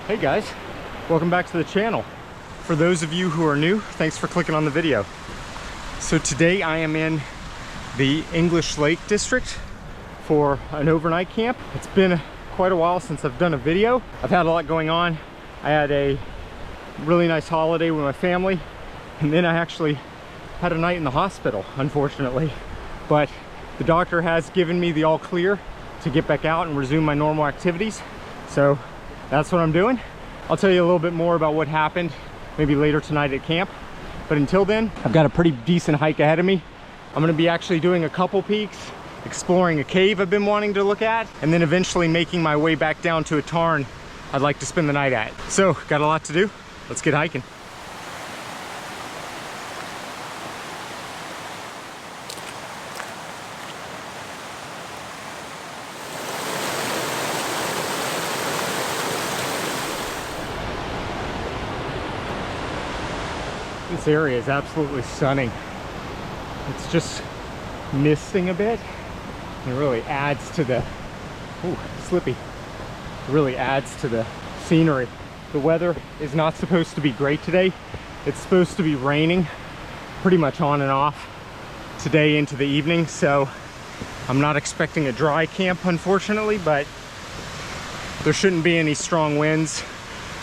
Hey guys, welcome back to the channel. For those of you who are new, thanks for clicking on the video. So today I am in the English Lake District for an overnight camp. It's been quite a while since I've done a video. I've had a lot going on. I had a really nice holiday with my family, and then I actually had a night in the hospital, unfortunately. But the doctor has given me the all clear to get back out and resume my normal activities. So that's what I'm doing. I'll tell you a little bit more about what happened maybe later tonight at camp. But until then, I've got a pretty decent hike ahead of me. I'm gonna be actually doing a couple peaks, exploring a cave I've been wanting to look at, and then eventually making my way back down to a tarn I'd like to spend the night at. So, got a lot to do. Let's get hiking. This area is absolutely stunning. It's just misting a bit, and it really adds to the, ooh, slippy. It really adds to the scenery. The weather is not supposed to be great today. It's supposed to be raining pretty much on and off today into the evening, so I'm not expecting a dry camp, unfortunately, but there shouldn't be any strong winds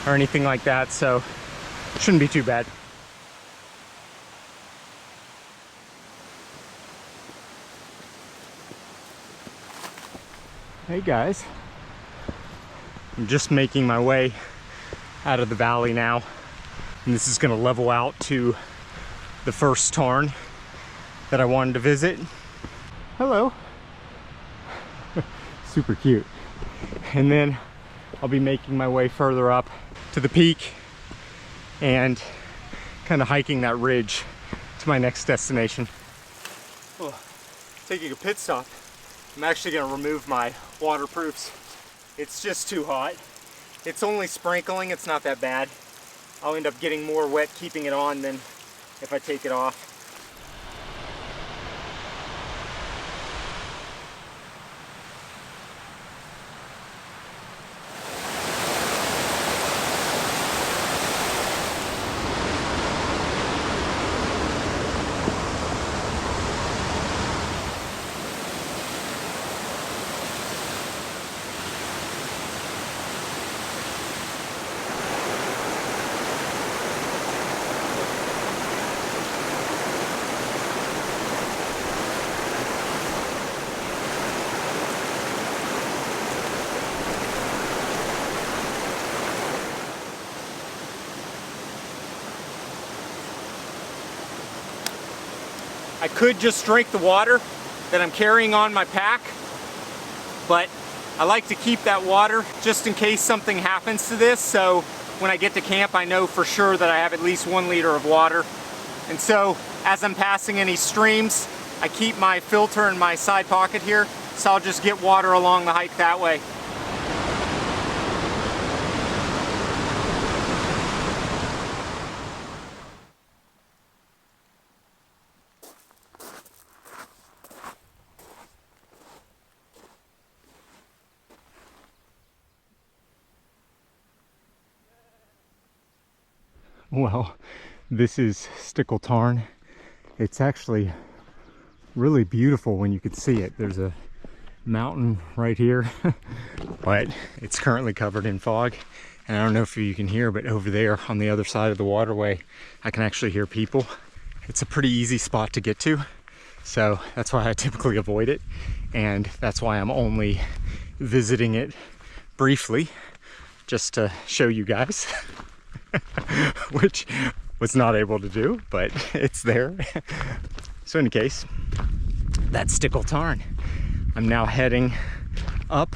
or anything like that, so it shouldn't be too bad. Hey guys, I'm just making my way out of the valley now, and this is going to level out to the first tarn that I wanted to visit. Hello. Super cute. And then I'll be making my way further up to the peak and kind of hiking that ridge to my next destination. Oh, taking a pit stop. I'm actually going to remove my waterproofs. It's just too hot. It's only sprinkling, it's not that bad. I'll end up getting more wet keeping it on than if I take it off. I could just drink the water that I'm carrying on my pack, but I like to keep that water just in case something happens to this, so when I get to camp I know for sure that I have at least 1 liter of water. And so as I'm passing any streams, I keep my filter in my side pocket here, so I'll just get water along the hike that way. Well, this is Stickle Tarn. It's actually really beautiful when you can see it. There's a mountain right here, but it's currently covered in fog. And I don't know if you can hear, but over there on the other side of the waterway, I can actually hear people. It's a pretty easy spot to get to, so that's why I typically avoid it. And that's why I'm only visiting it briefly, just to show you guys. Which was not able to do, but it's there. So in any case, that's Stickle Tarn. I'm now heading up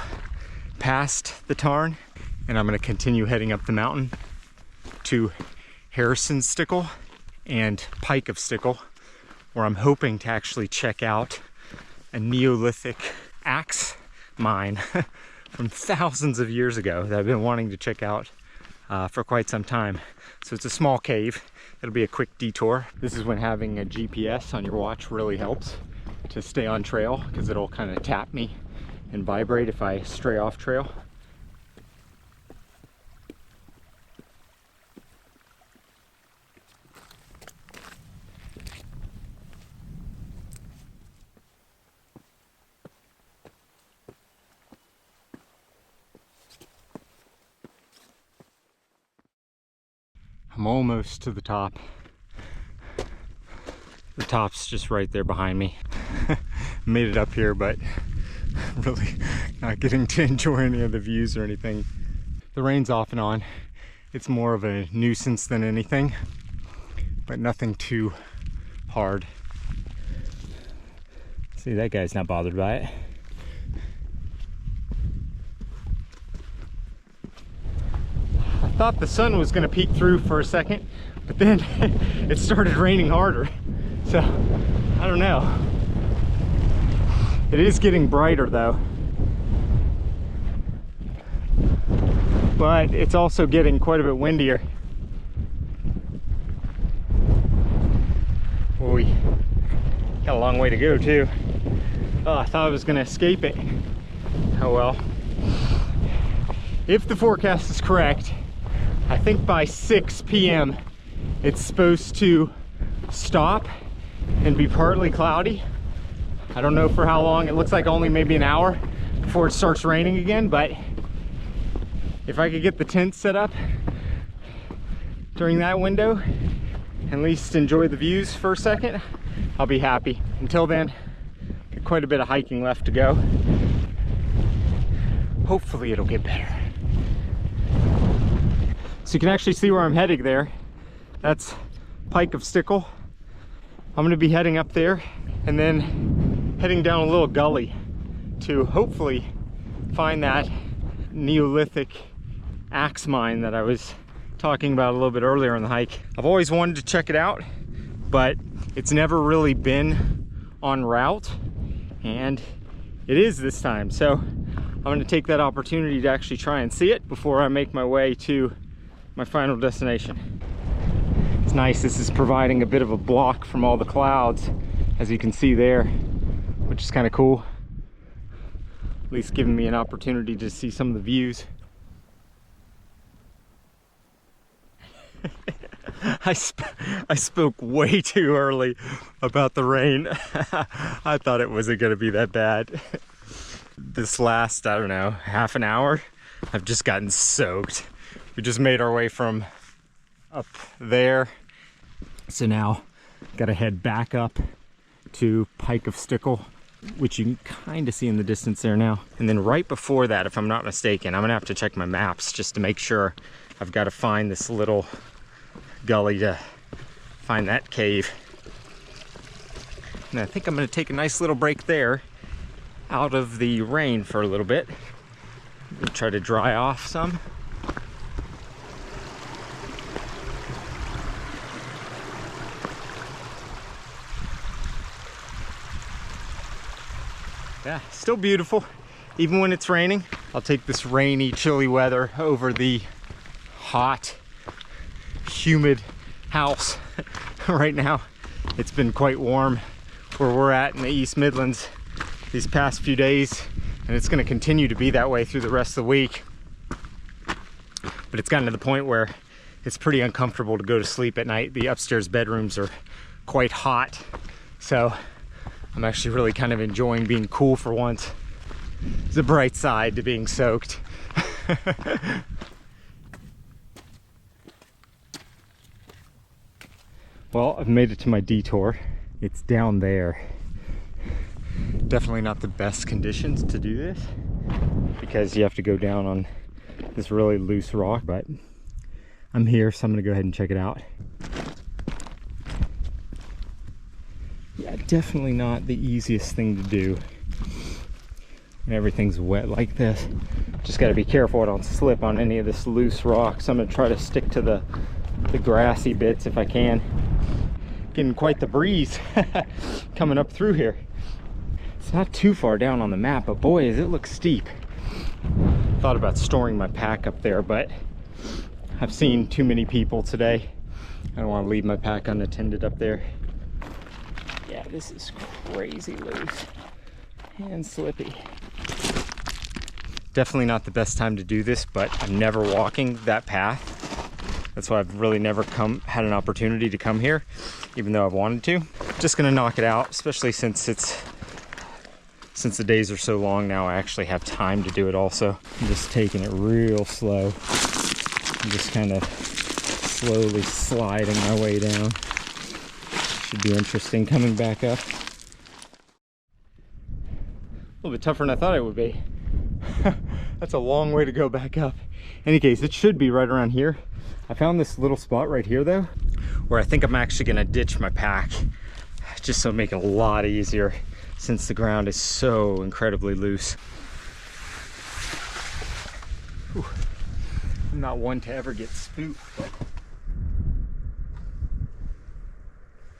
past the tarn, and I'm going to continue heading up the mountain to Harrison Stickle and Pike of Stickle, where I'm hoping to actually check out a Neolithic axe mine from thousands of years ago that I've been wanting to check out for quite some time. So it's a small cave. It'll be a quick detour. This is when having a GPS on your watch really helps to stay on trail, because it'll kind of tap me and vibrate if I stray off trail. I'm almost to the top. The top's just right there behind me. Made it up here, but really not getting to enjoy any of the views or anything. The rain's off and on. It's more of a nuisance than anything, but nothing too hard. See, that guy's not bothered by it. I thought the sun was gonna peek through for a second, but then it started raining harder. So, I don't know. It is getting brighter though. But it's also getting quite a bit windier. Well, we got a long way to go too. Oh, I thought I was gonna escape it. Oh well. If the forecast is correct, I think by 6 p.m. it's supposed to stop and be partly cloudy. I don't know for how long. It looks like only maybe an hour before it starts raining again, but if I could get the tent set up during that window, at least enjoy the views for a second, I'll be happy. Until then, got quite a bit of hiking left to go. Hopefully it'll get better. So you can actually see where I'm heading there. That's Pike of Stickle. I'm gonna be heading up there and then heading down a little gully to hopefully find that Neolithic axe mine that I was talking about a little bit earlier on the hike. I've always wanted to check it out, but it's never really been en route, and it is this time. So I'm gonna take that opportunity to actually try and see it before I make my way to my final destination. It's nice, this is providing a bit of a block from all the clouds, as you can see there, which is kind of cool. At least giving me an opportunity to see some of the views. I spoke way too early about the rain. I thought it wasn't going to be that bad. This last, I don't know, half an hour, I've just gotten soaked. We just made our way from up there. So now, gotta head back up to Pike of Stickle, which you can kind of see in the distance there now. And then right before that, if I'm not mistaken, I'm gonna have to check my maps just to make sure. I've got to find this little gully to find that cave. And I think I'm gonna take a nice little break there out of the rain for a little bit. Try to dry off some. Yeah, still beautiful, even when it's raining. I'll take this rainy, chilly weather over the hot, humid house. Right now, it's been quite warm where we're at in the East Midlands these past few days, and it's gonna continue to be that way through the rest of the week. But it's gotten to the point where it's pretty uncomfortable to go to sleep at night. The upstairs bedrooms are quite hot, so I'm actually really kind of enjoying being cool for once. There's a bright side to being soaked. Well, I've made it to my detour. It's down there. Definitely not the best conditions to do this because you have to go down on this really loose rock, but I'm here, so I'm gonna go ahead and check it out. Yeah, definitely not the easiest thing to do when everything's wet like this. Just got to be careful I don't slip on any of this loose rock. So I'm going to try to stick to the grassy bits if I can. Getting quite the breeze coming up through here. It's not too far down on the map, but boy, does it look steep. Thought about storing my pack up there, but I've seen too many people today. I don't want to leave my pack unattended up there. Yeah, this is crazy loose and slippy. Definitely not the best time to do this, but I'm never walking that path. That's why I've really never had an opportunity to come here, even though I've wanted to. Just gonna knock it out, especially since the days are so long now. I actually have time to do it also. I'm just taking it real slow. I'm just kind of slowly sliding my way down. Should be interesting coming back up. A little bit tougher than I thought it would be. That's a long way to go back up. In any case, it should be right around here. I found this little spot right here though, where I think I'm actually gonna ditch my pack, just so make it a lot easier since the ground is so incredibly loose. Whew. I'm not one to ever get spooked, but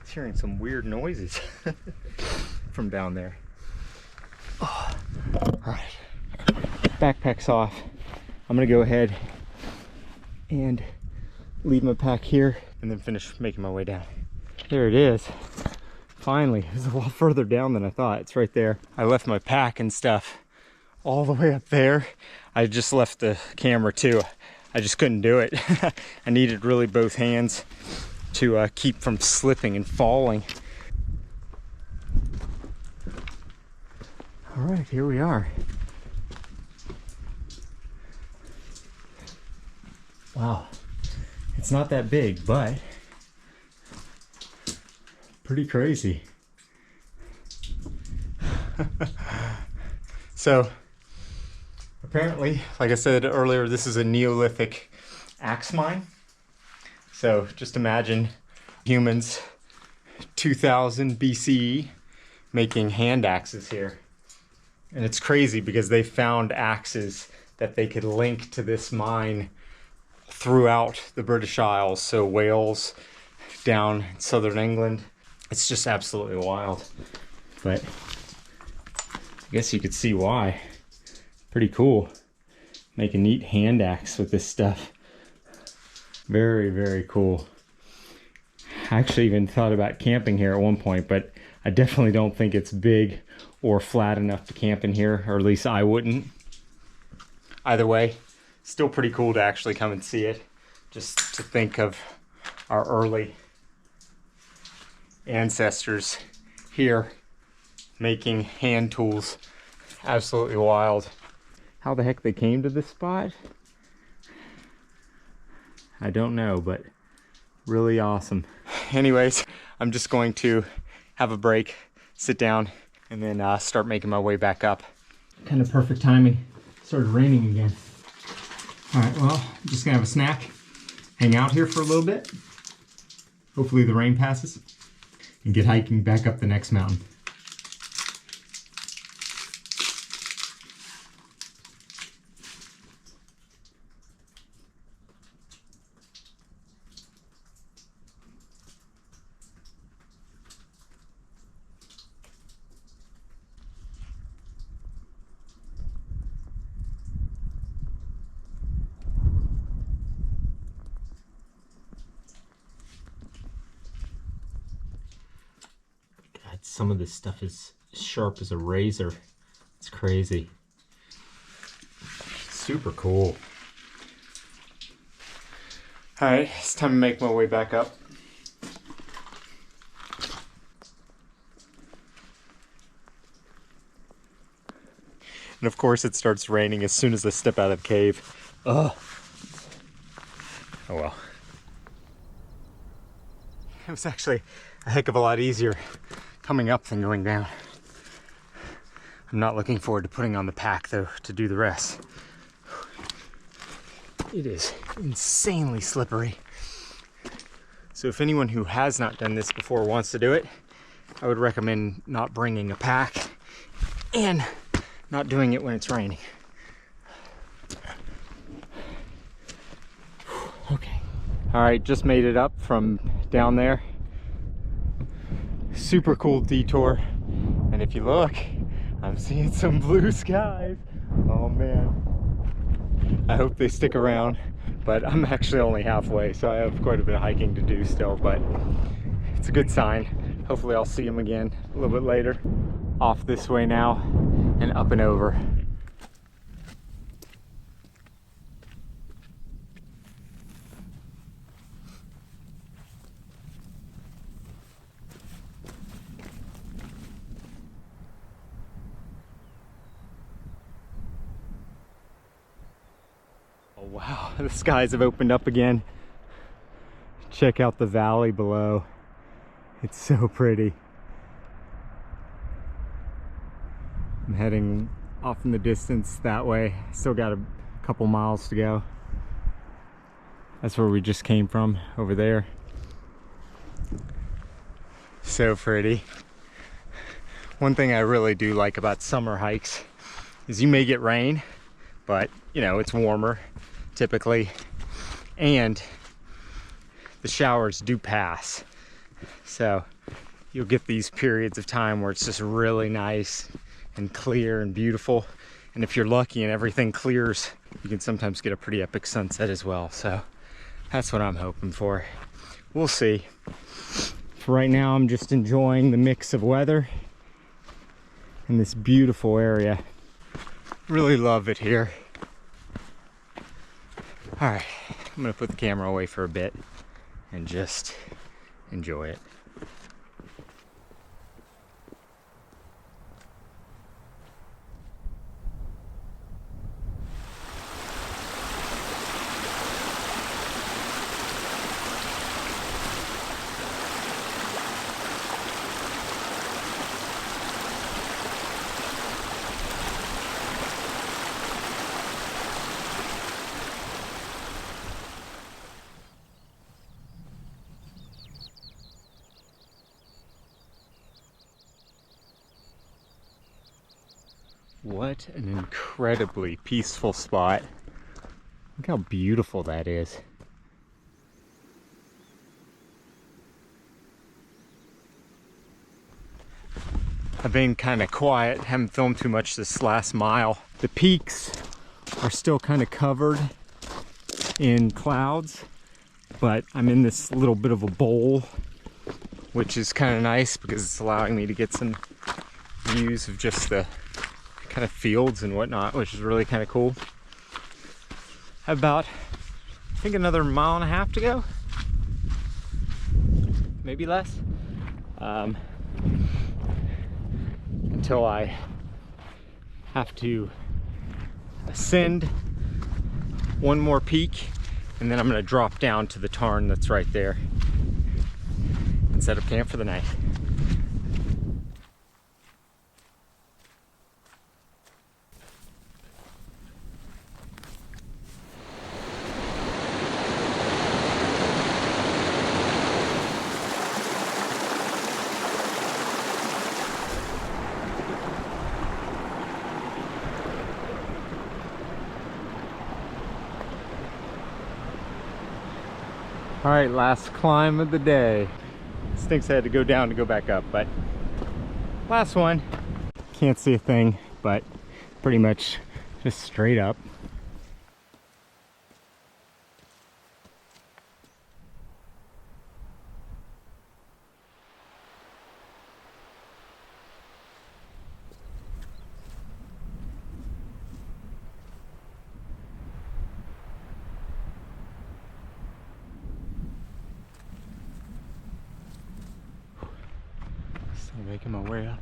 it's hearing some weird noises from down there. Oh. All right, backpack's off. I'm gonna go ahead and leave my pack here and then finish making my way down. There it is. Finally, it was a lot further down than I thought. It's right there. I left my pack and stuff all the way up there. I just left the camera too. I just couldn't do it. I needed really both hands to keep from slipping and falling. All right, here we are. Wow, it's not that big, but pretty crazy. So apparently, like I said earlier, this is a Neolithic axe mine. So just imagine humans 2000 BCE making hand axes here. And it's crazy because they found axes that they could link to this mine throughout the British Isles. So Wales, down in southern England. It's just absolutely wild. But I guess you could see why. Pretty cool. Make a neat hand axe with this stuff. Very, very cool. I actually even thought about camping here at one point, but I definitely don't think it's big or flat enough to camp in here, or at least I wouldn't. Either way, still pretty cool to actually come and see it. Just to think of our early ancestors here making hand tools. Absolutely wild. How the heck they came to this spot, I don't know, but really awesome. Anyways, I'm just going to have a break, sit down, and then start making my way back up. Kind of perfect timing. Started raining again. All right, well, I'm just gonna have a snack, hang out here for a little bit. Hopefully the rain passes, and get hiking back up the next mountain. Some of this stuff is sharp as a razor. It's crazy. Super cool. All right, it's time to make my way back up. And of course it starts raining as soon as I step out of the cave. Ugh. Oh well. It was actually a heck of a lot easier coming up than going down. I'm not looking forward to putting on the pack though to do the rest. It is insanely slippery. So if anyone who has not done this before wants to do it, I would recommend not bringing a pack and not doing it when it's raining. Okay. All right, just made it up from down there. Super cool detour, and if you look, I'm seeing some blue skies. Oh man, I hope they stick around, but I'm actually only halfway, so I have quite a bit of hiking to do still, but it's a good sign. Hopefully I'll see them again a little bit later. Off this way now and up and over. Oh wow, the skies have opened up again. check out the valley below. It's so pretty. I'm heading off in the distance that way. Still got a couple miles to go. That's where we just came from, over there. So pretty. One thing I really do like about summer hikes is you may get rain, but you know, it's warmer typically, and the showers do pass. So you'll get these periods of time where it's just really nice and clear and beautiful. And if you're lucky and everything clears, you can sometimes get a pretty epic sunset as well. So that's what I'm hoping for. We'll see. For right now, I'm just enjoying the mix of weather in this beautiful area. Really love it here. All right, I'm gonna put the camera away for a bit and just enjoy it. What an incredibly peaceful spot. Look how beautiful that is. I've been kind of quiet, haven't filmed too much this last mile. The peaks are still kind of covered in clouds, but I'm in this little bit of a bowl, which is kind of nice because it's allowing me to get some views of just the kind of fields and whatnot, which is really kind of cool. Have about, I think, another 1.5 miles to go, maybe less, until I have to ascend one more peak, and then I'm going to drop down to the Tarn that's right there and set up camp for the night. All right, last climb of the day. Stinks I had to go down to go back up, but last one. Can't see a thing, but pretty much just straight up. Making my way up.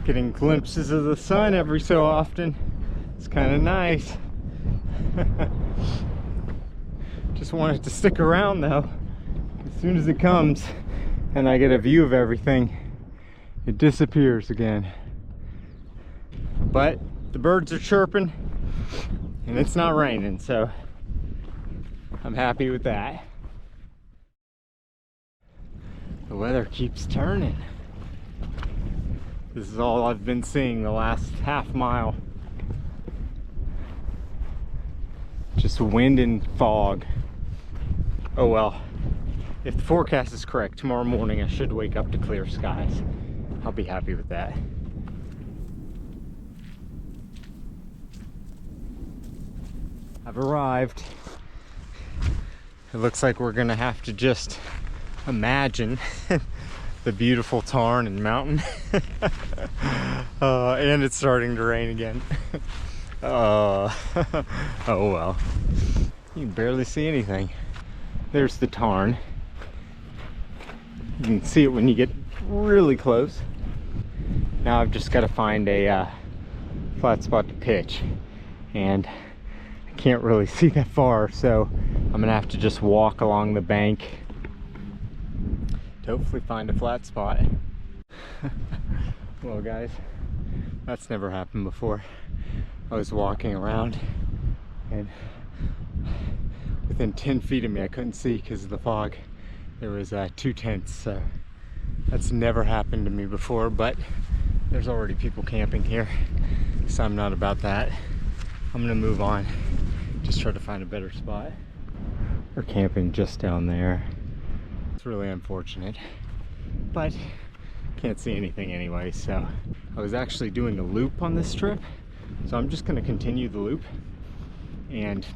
Getting glimpses of the sun every so often. It's kind of nice. Just want it to stick around though. As soon as it comes and I get a view of everything, it disappears again. But the birds are chirping and it's not raining, so I'm happy with that. The weather keeps turning. This is all I've been seeing the last half mile. Just wind and fog. Oh well. If the forecast is correct, tomorrow morning I should wake up to clear skies. I'll be happy with that. I've arrived. It looks like we're gonna have to just imagine the beautiful Tarn and mountain. And it's starting to rain again. Oh well. You can barely see anything. There's the Tarn. You can see it when you get really close. Now I've just got to find a flat spot to pitch, and I can't really see that far, so I'm gonna have to just walk along the bank to hopefully find a flat spot. Well guys, that's never happened before. I was walking around and within 10 feet of me I couldn't see because of the fog. There was 2 tents, so that's never happened to me before, but there's already people camping here, so I'm not about that. I'm gonna move on, just try to find a better spot. They're camping just down there. It's really unfortunate, but can't see anything anyway. So I was actually doing a loop on this trip, so I'm just gonna continue the loop and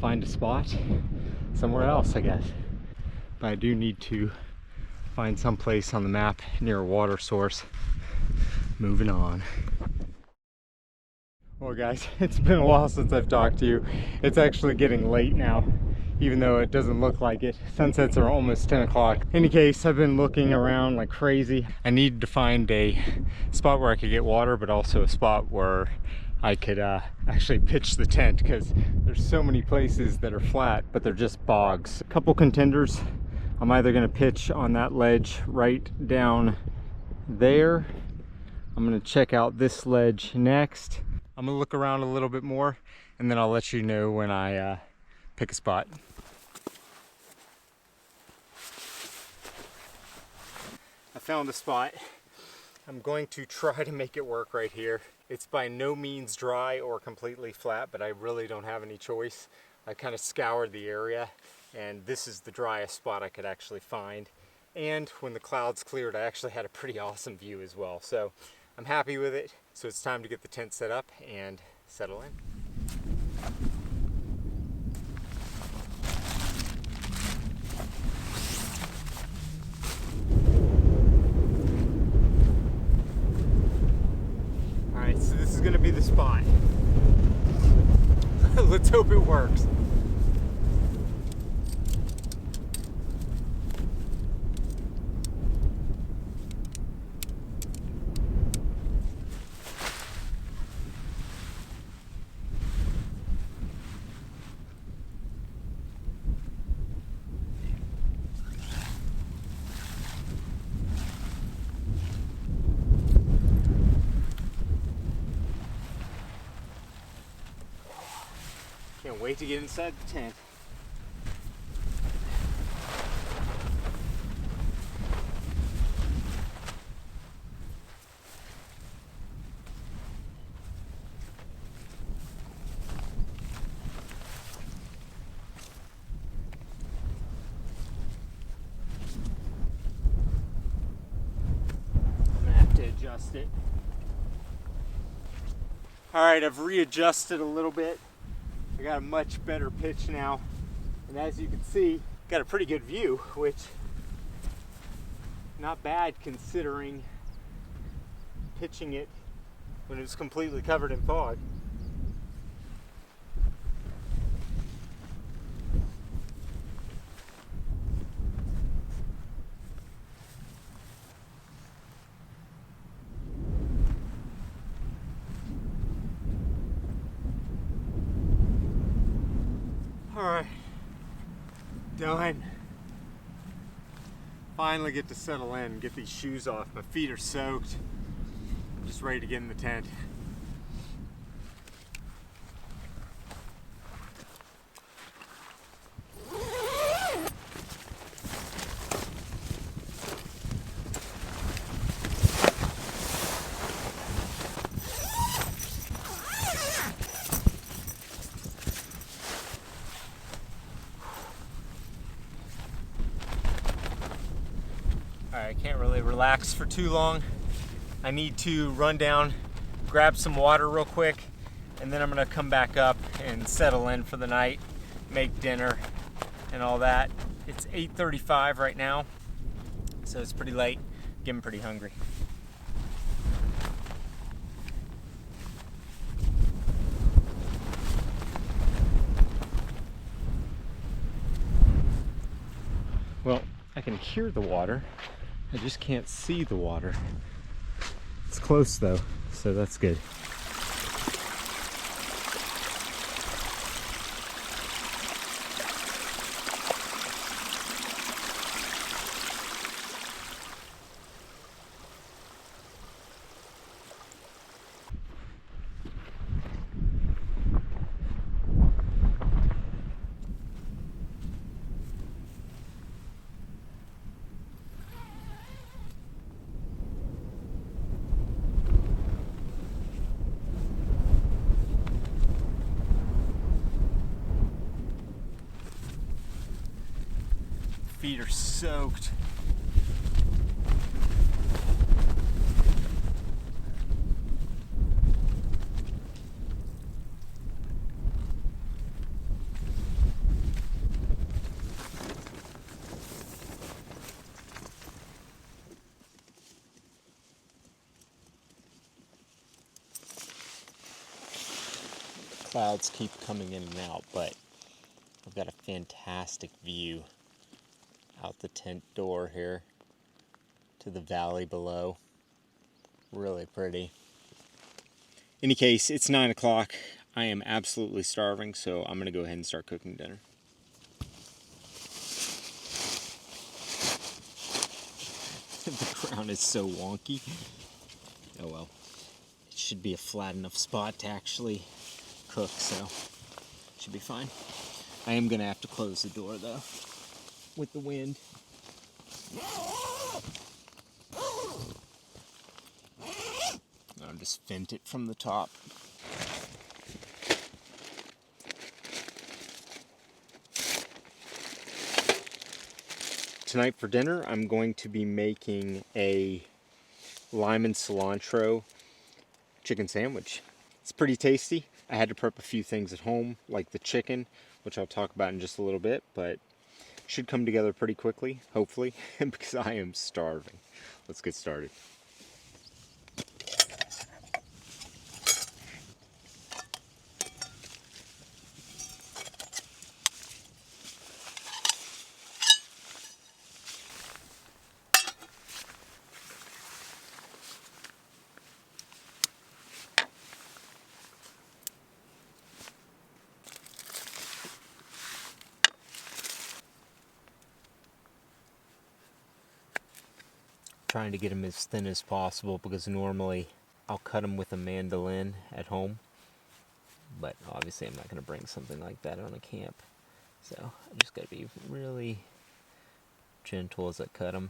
find a spot somewhere else, I guess. But I do need to find some place on the map near a water source. Moving on. Well guys, it's been a while since I've talked to you. It's actually getting late now, even though it doesn't look like it. Sunsets are almost 10 o'clock. In any case, I've been looking around like crazy. I needed to find a spot where I could get water, but also a spot where I could actually pitch the tent, because there's so many places that are flat, but they're just bogs. A couple contenders. I'm either gonna pitch on that ledge right down there. I'm gonna check out this ledge next. I'm gonna look around a little bit more, and then I'll let you know when I pick a spot. I found a spot. I'm going to try to make it work right here. It's by no means dry or completely flat, but I really don't have any choice. I kind of scoured the area, and this is the driest spot I could actually find. And when the clouds cleared, I actually had a pretty awesome view as well. So I'm happy with it. So it's time to get the tent set up and settle in. All right, so this is gonna be the spot. Let's hope it works. Can't wait to get inside the tent. I'm gonna have to adjust it. All right, I've readjusted a little bit. I got a much better pitch now, and as you can see, got a pretty good view, which not bad considering pitching it when it was completely covered in fog. All right, done. Finally get to settle in, get these shoes off. My feet are soaked. I'm just ready to get in the tent. I can't really relax for too long. I need to run down, grab some water real quick, and then I'm gonna come back up and settle in for the night, make dinner and all that. It's 8:35 right now, so it's pretty late, getting pretty hungry. can hear the water. I just can't see the water. It's close though, so that's good. Feet are soaked. Clouds keep coming in and out, but I've got a fantastic view out the tent door here to the valley below. Really pretty. In any case, it's 9 o'clock. I am absolutely starving, so I'm going to go ahead and start cooking dinner. The ground is so wonky. Oh well. It should be a flat enough spot to actually cook, so it should be fine. I am going to have to close the door though, with the wind. I'll just vent it from the top. Tonight for dinner, I'm going to be making a lime and cilantro chicken sandwich. It's pretty tasty. I had to prep a few things at home, like the chicken, which I'll talk about in just a little bit, but it should come together pretty quickly, hopefully, because I am starving. Let's get started. Trying to get them as thin as possible because normally I'll cut them with a mandolin at home, but obviously I'm not going to bring something like that on a camp, so I just got to be really gentle as I cut them.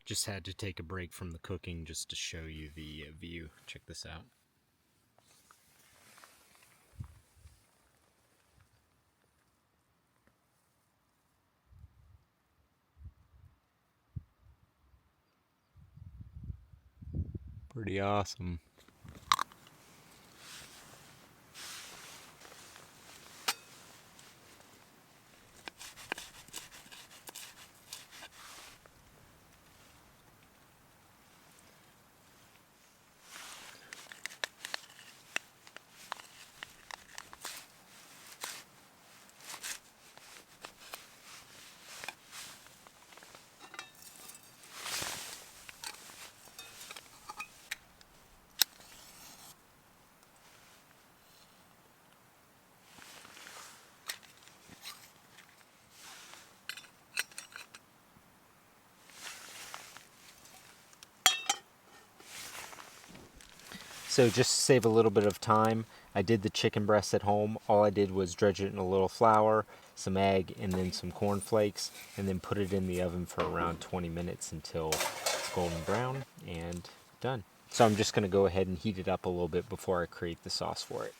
Just had to take a break from the cooking just to show you the view. Check this out. Pretty awesome. So just to save a little bit of time, I did the chicken breast at home. All I did was dredge it in a little flour, some egg, and then some corn flakes, and then put it in the oven for around 20 minutes until it's golden brown and done. So I'm just going to go ahead and heat it up a little bit before I create the sauce for it.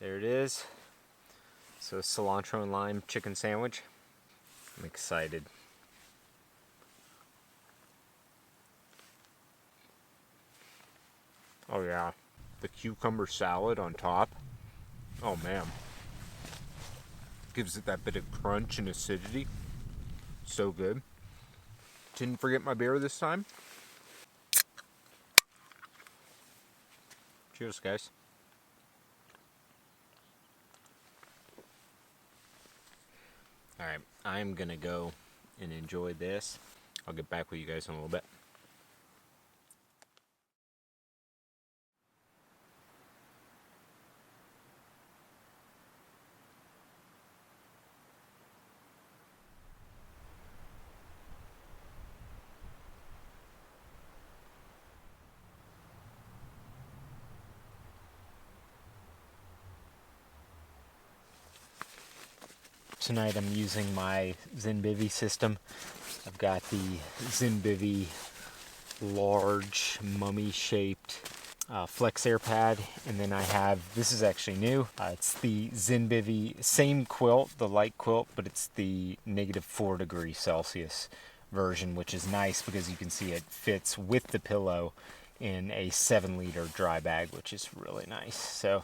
There it is. So cilantro and lime chicken sandwich. I'm excited. Oh yeah, the cucumber salad on top. Oh man, gives it that bit of crunch and acidity. So good. Didn't forget my beer this time. Cheers, guys. Alright, I'm gonna go and enjoy this. I'll get back with you guys in a little bit. Tonight I'm using my ZenBivy system. I've got the ZenBivy large mummy-shaped flex air pad, and then I have, this is actually new, it's the ZenBivy same quilt, the light quilt, but it's the -4°C version, which is nice because you can see it fits with the pillow in a 7-liter dry bag, which is really nice. So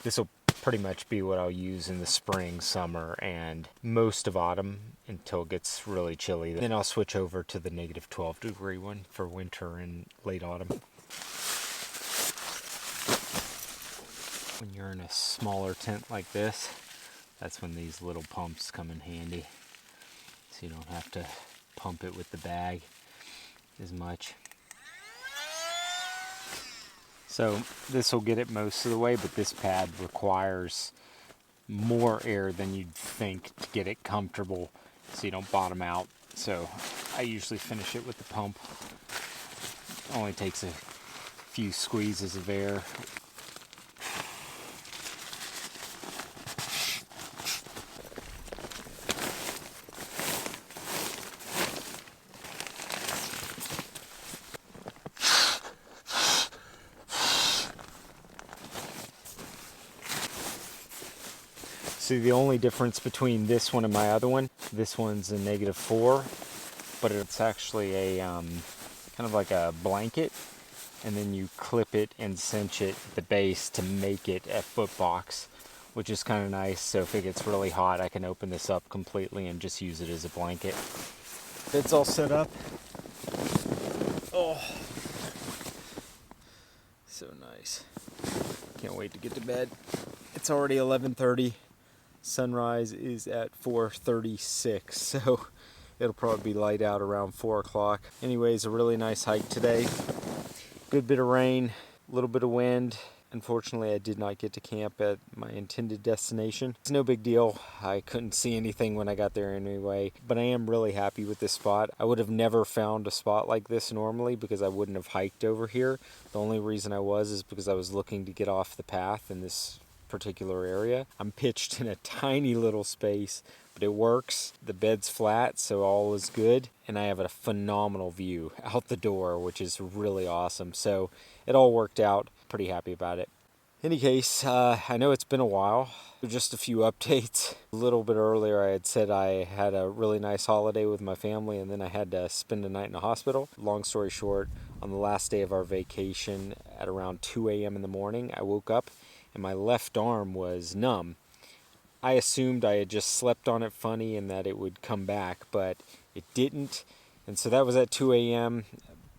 this will pretty much be what I'll use in the spring, summer, and most of autumn until it gets really chilly. Then I'll switch over to the -12° one for winter and late autumn. When you're in a smaller tent like this, That's when these little pumps come in handy, so you don't have to pump it with the bag as much. So this will get it most of the way, but this pad requires more air than you'd think to get it comfortable so you don't bottom out. So I usually finish it with the pump. Only takes a few squeezes of air. See, the only difference between this one and my other one, this one's a -4, but it's actually a kind of like a blanket, and then you clip it and cinch it at the base to make it a foot box, which is kind of nice. So if it gets really hot, I can open this up completely and just use it as a blanket. It's all set up. Oh, so nice. Can't wait to get to bed. It's already 11:30. Sunrise is at 4:36, so it'll probably be light out around 4 o'clock. Anyways, a really nice hike today. Good bit of rain, a little bit of wind. Unfortunately, I did not get to camp at my intended destination. It's no big deal. I couldn't see anything when I got there anyway, but I am really happy with this spot. I would have never found a spot like this normally because I wouldn't have hiked over here. The only reason I was is because I was looking to get off the path in this particular area. I'm pitched in a tiny little space, but it works. The bed's flat, so all is good, and I have a phenomenal view out the door, which is really awesome. So it all worked out. Pretty happy about it. In any case, I know it's been a while. Just a few updates. A little bit earlier I had said I had a really nice holiday with my family, and then I had to spend a night in the hospital. Long story short, on the last day of our vacation at around 2 a.m. in the morning, I woke up and my left arm was numb. I assumed I had just slept on it funny and that it would come back, but it didn't. And so that was at 2 a.m.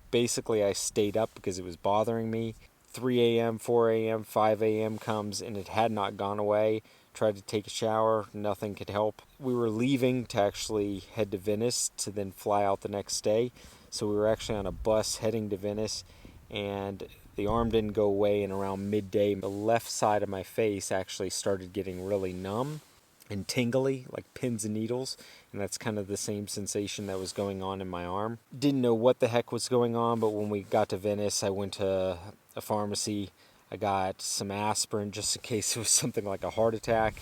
Basically, I stayed up because it was bothering me. 3 a.m., 4 a.m., 5 a.m. comes and it had not gone away. Tried to take a shower, nothing could help. We were leaving to actually head to Venice to then fly out the next day. So we were actually on a bus heading to Venice, and the arm didn't go away, and around midday, the left side of my face actually started getting really numb and tingly, like pins and needles, and that's kind of the same sensation that was going on in my arm. Didn't know what the heck was going on, but when we got to Venice, I went to a pharmacy. I got some aspirin just in case it was something like a heart attack.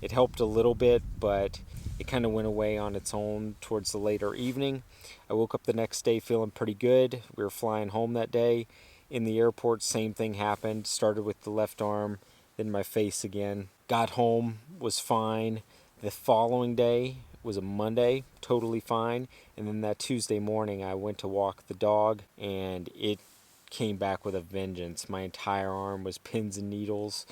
It helped a little bit, but it kind of went away on its own towards the later evening. I woke up the next day feeling pretty good. We were flying home that day. In the airport, same thing happened. Started with the left arm, then my face again. Got home, was fine. The following day was a Monday, totally fine. And then that Tuesday morning, I went to walk the dog, and it came back with a vengeance. My entire arm was pins and needles,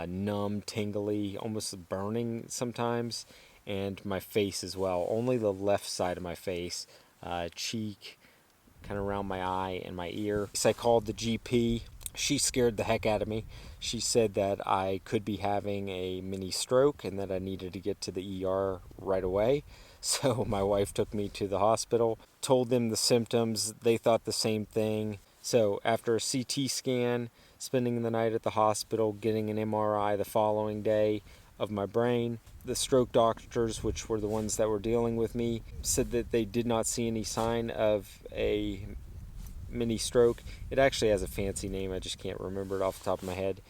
numb, tingly, almost burning sometimes, and my face as well. Only the left side of my face, cheek, kind of around my eye and my ear. So I called the GP. She scared the heck out of me. She said that I could be having a mini stroke and that I needed to get to the ER right away. So my wife took me to the hospital, told them the symptoms. They thought the same thing. So after a CT scan, spending the night at the hospital, getting an MRI the following day of my brain, the stroke doctors, which were the ones that were dealing with me, said that they did not see any sign of a mini stroke. It actually has a fancy name, I just can't remember it off the top of my head.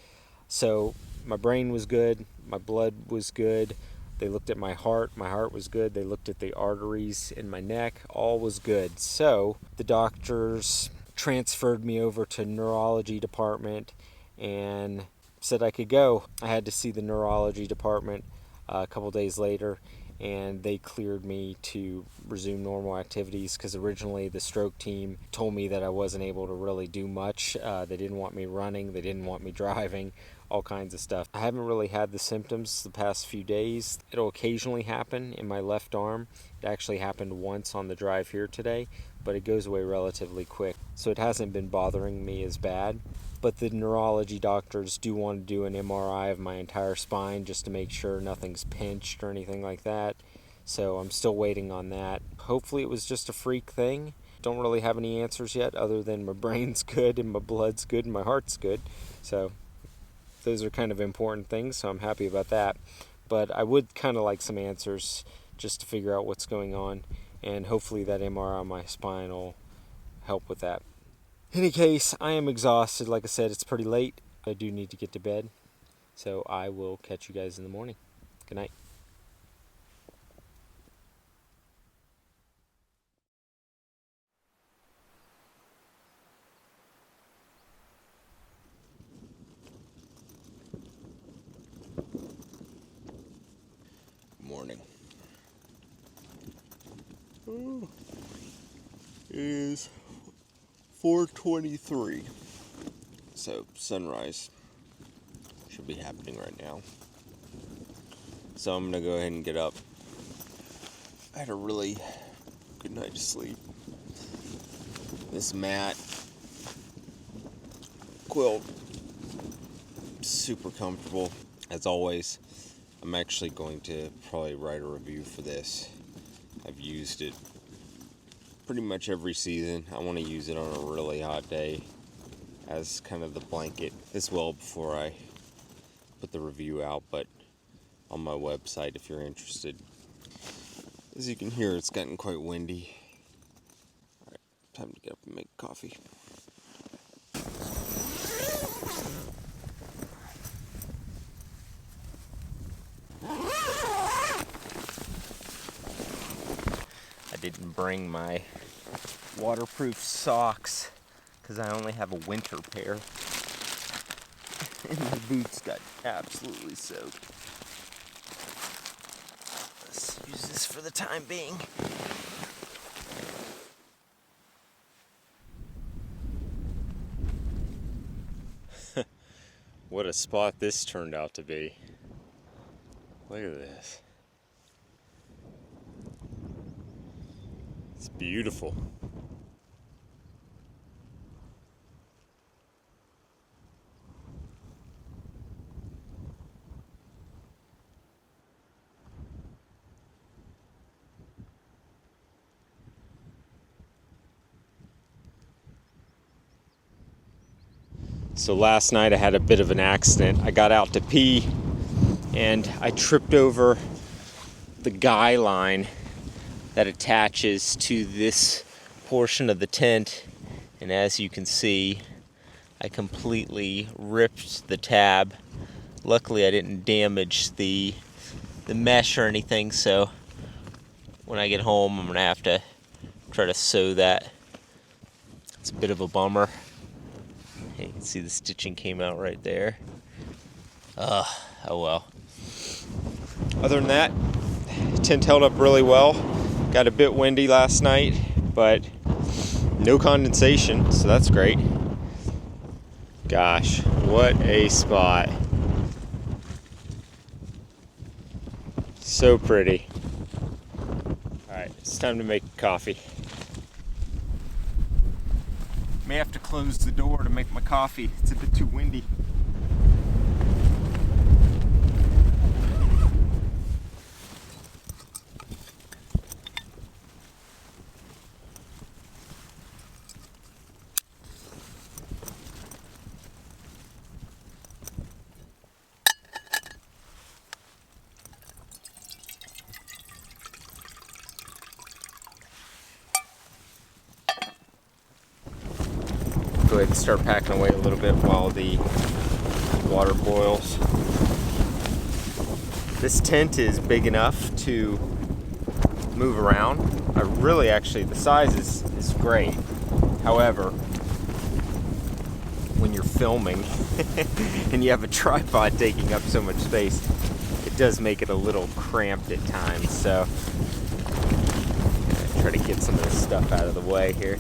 So my brain was good, my blood was good. They looked at my heart was good. They looked at the arteries in my neck, all was good. So the doctors transferred me over to neurology department and said I could go. I had to see the neurology department a couple days later, and they cleared me to resume normal activities because originally the stroke team told me that I wasn't able to really do much. They didn't want me running, they didn't want me driving, all kinds of stuff. I haven't really had the symptoms the past few days. It'll occasionally happen in my left arm. It actually happened once on the drive here today, but it goes away relatively quick. So it hasn't been bothering me as bad. But the neurology doctors do want to do an MRI of my entire spine just to make sure nothing's pinched or anything like that. So I'm still waiting on that. Hopefully it was just a freak thing. Don't really have any answers yet other than my brain's good and my blood's good and my heart's good. So those are kind of important things, so I'm happy about that. But I would kind of like some answers just to figure out what's going on, and hopefully that MRI on my spine will help with that. In any case, I am exhausted. Like I said, it's pretty late. I do need to get to bed, so I will catch you guys in the morning. Good night. Morning. It is 4:23, so sunrise should be happening right now. So I'm gonna go ahead and get up. I had a really good night of sleep. This mat, quilt, super comfortable as always. I'm actually going to probably write a review for this. I've used it pretty much every season. I want to use it on a really hot day as kind of the blanket as well before I put the review out, but on my website if you're interested. As you can hear, it's gotten quite windy. Alright, time to get up and make coffee. I didn't bring my waterproof socks because I only have a winter pair. And my boots got absolutely soaked. Let's use this for the time being. What a spot this turned out to be. Look at this. It's beautiful. So last night I had a bit of an accident. I got out to pee and I tripped over the guy line that attaches to this portion of the tent, and as you can see, I completely ripped the tab. Luckily I didn't damage the mesh or anything, so when I get home I'm gonna have to try to sew that. It's a bit of a bummer. You can see the stitching came out right there. Oh well. Other than that, tent held up really well. Got a bit windy last night, but no condensation, so that's great. Gosh, what a spot. So pretty. Alright, it's time to make coffee. May have to close the door to make my coffee. It's a bit too windy. Go ahead and start packing away a little bit while the water boils. This tent is big enough to move around. The size is great. However, when you're filming and you have a tripod taking up so much space, it does make it a little cramped at times. So try to get some of this stuff out of the way here.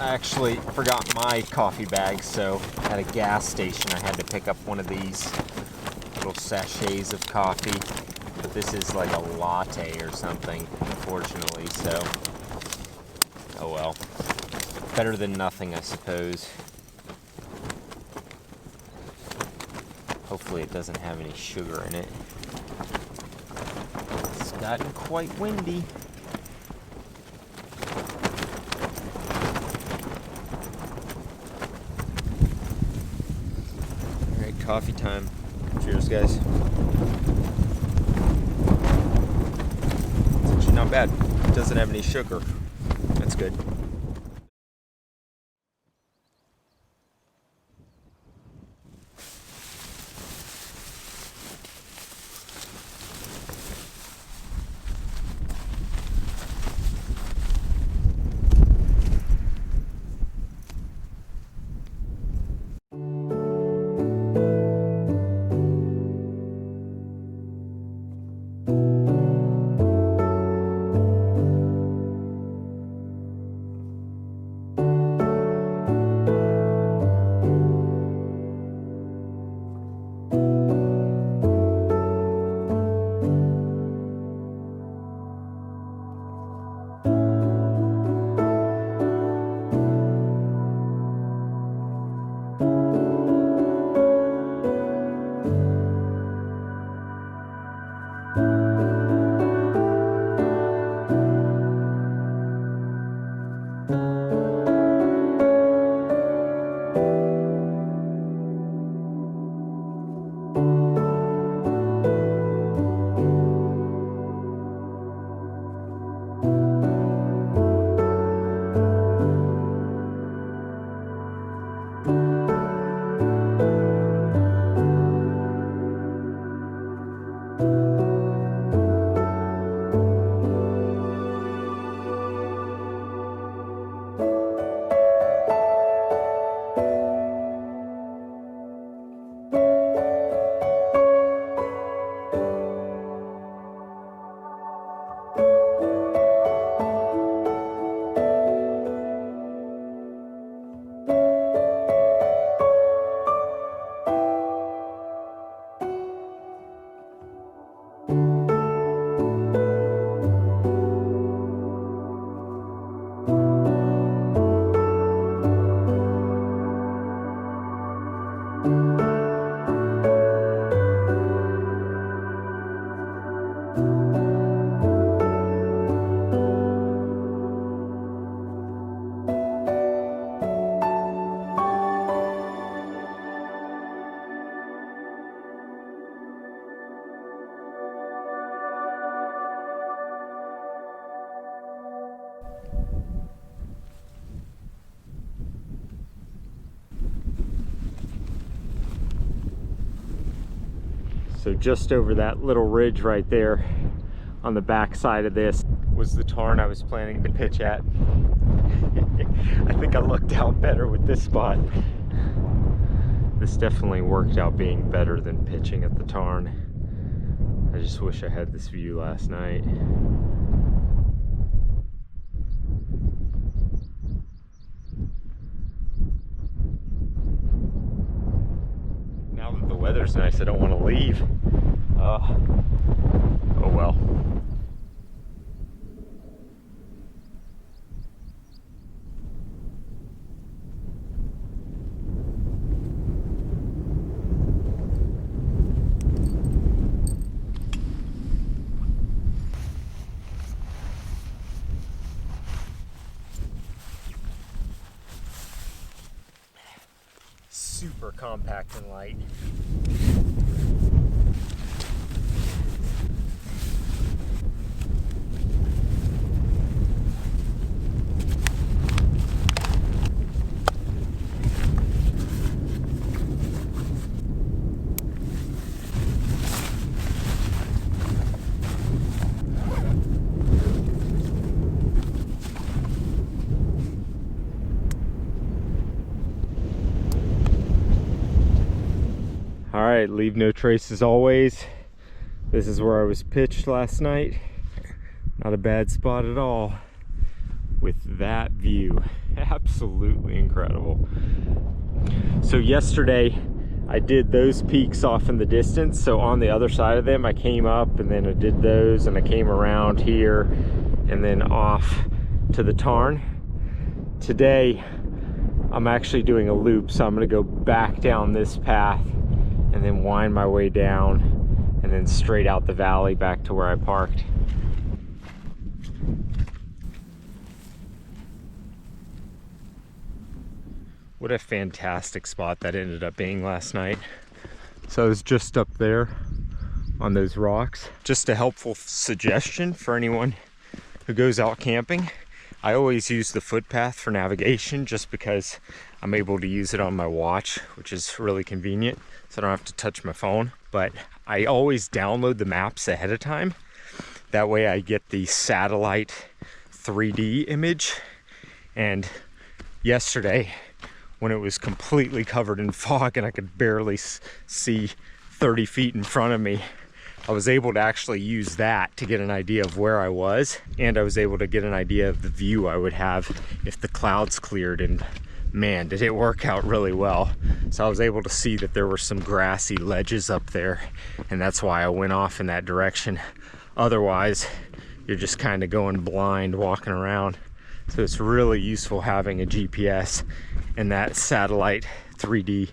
I actually forgot my coffee bag, so at a gas station I had to pick up one of these little sachets of coffee. But this is like a latte or something, unfortunately, so oh well. Better than nothing, I suppose. Hopefully it doesn't have any sugar in it. It's gotten quite windy. Alright, coffee time. Cheers, guys. It's actually not bad. It doesn't have any sugar. That's good. So just over that little ridge right there on the back side of this was the tarn I was planning to pitch at. I think I lucked out better with this spot. This definitely worked out being better than pitching at the tarn. I just wish I had this view last night. Now that the weather's nice, I don't want to leave. Oh well. Super compact and light. Alright, leave no trace as always. This is where I was pitched last night. Not a bad spot at all with that view. Absolutely incredible. So yesterday I did those peaks off in the distance. So on the other side of them, I came up and then I did those and I came around here and then off to the Tarn. Today, I'm actually doing a loop. So I'm gonna go back down this path and then wind my way down and then straight out the valley back to where I parked. What a fantastic spot that ended up being last night. So I was just up there on those rocks. Just a helpful suggestion for anyone who goes out camping. I always use the footpath for navigation just because I'm able to use it on my watch, which is really convenient, so I don't have to touch my phone. But I always download the maps ahead of time. That way I get the satellite 3D image. And yesterday, when it was completely covered in fog and I could barely see 30 feet in front of me, I was able to actually use that to get an idea of where I was, and I was able to get an idea of the view I would have if the clouds cleared, and man, did it work out really well. So I was able to see that there were some grassy ledges up there, and that's why I went off in that direction. Otherwise, you're just kind of going blind walking around. So it's really useful having a GPS and that satellite 3D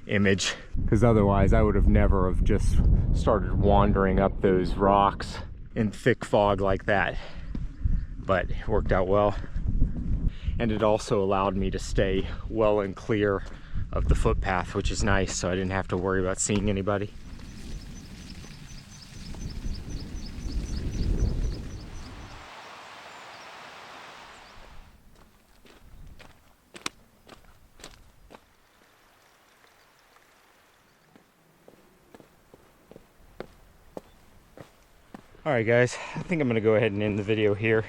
image, because otherwise I would have never have just started wandering up those rocks in thick fog like that. But it worked out well. And it also allowed me to stay well and clear of the footpath, which is nice, so I didn't have to worry about seeing anybody. Alright guys, I think I'm going to go ahead and end the video here.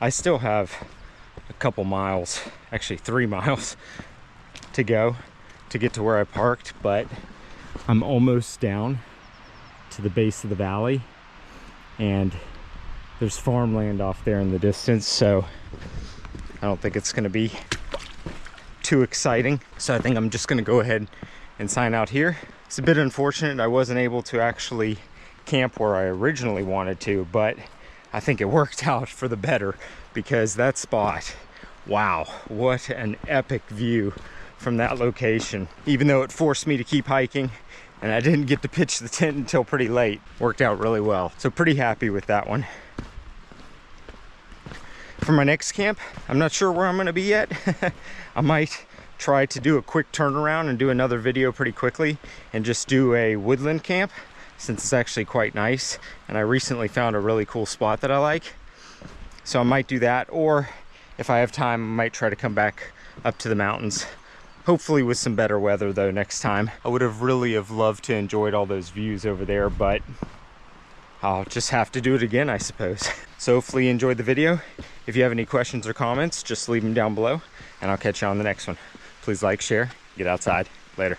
I still have a couple miles, actually 3 miles to go to get to where I parked, but I'm almost down to the base of the valley and there's farmland off there in the distance, so I don't think it's going to be too exciting. So I think I'm just going to go ahead and sign out here. It's a bit unfortunate I wasn't able to actually camp where I originally wanted to, but I think it worked out for the better, because that spot, wow, what an epic view from that location. Even though it forced me to keep hiking and I didn't get to pitch the tent until pretty late, worked out really well. So pretty happy with that one. For my next camp, I'm not sure where I'm going to be yet. I might try to do a quick turnaround and do another video pretty quickly and just do a woodland camp, since it's actually quite nice and I recently found a really cool spot that I like. So I might do that, or if I have time, I might try to come back up to the mountains, hopefully with some better weather though next time. I would have really loved to enjoyed all those views over there, but I'll just have to do it again, I suppose. So hopefully you enjoyed the video. If you have any questions or comments, just leave them down below and I'll catch you on the next one. Please like, share, get outside. Later.